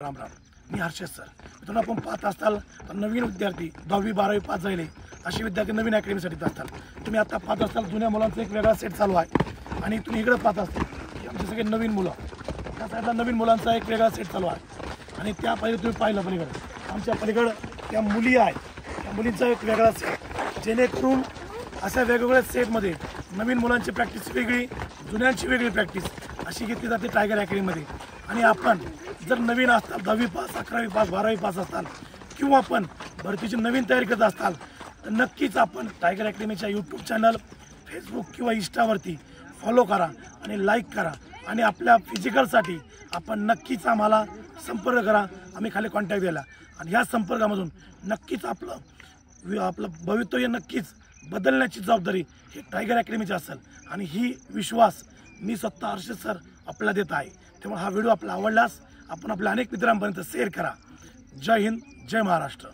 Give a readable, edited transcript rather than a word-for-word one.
राम राम, मी Harshad sir. मित्रांनो, आपण पाहत असताल तर नवीन विद्यार्थी 10वी 12वी पास झाले असे विद्यार्थी नवीन अकॅडमीसाठी असतात. तुम्ही आता पाहत असताल जुन्या मुलांचा एक वेगळा सेट चालू आहे आणि तुम्ही इकडे पाहत असताल की आमचे सगळे नवीन मुलं, त्या साईडला नवीन मुलांचा एक वेगळा सेट चालू आहे आणि त्या पहिले तुम्ही पाहिलं पलीकडे आमच्या पलीकडं त्या मुली आहेत, त्या मुलींचा एक वेगळा सेट, जेणेकरून अशा वेगवेगळ्या सेटमध्ये नवीन मुलांची प्रॅक्टिस वेगळी, जुन्यांची वेगळी प्रॅक्टिस अशी घेतली जाते टायगर अकॅडमीमध्ये. आणि आपण जर नवीन असताल 10वी पास 11वी पास 12वी पास असताल किंवा आपण भरतीची नवीन तयारी करत असताल तर नक्कीच आपण टायगर अकॅडमीच्या यूट्यूब चॅनल, फेसबुक किंवा इंस्टावरती फॉलो करा आणि लाईक करा आणि आपल्या फिजिकलसाठी आपण नक्कीच आम्हाला संपर्क करा. आम्ही खाली कॉन्टॅक्ट द्यायला आणि ह्या संपर्कामधून नक्कीच आपलं भवितव्य नक्कीच बदलण्याची जबाबदारी ही टायगर अकॅडमीची असेल आणि ही विश्वास मी स्वतः हर्षद सर आपल्याला देत आहे. त्यामुळे हा व्हिडिओ आपला आवडल्यास आपण आपल्या अनेक मित्रांपर्यंत शेअर करा. जय हिंद, जय महाराष्ट्र.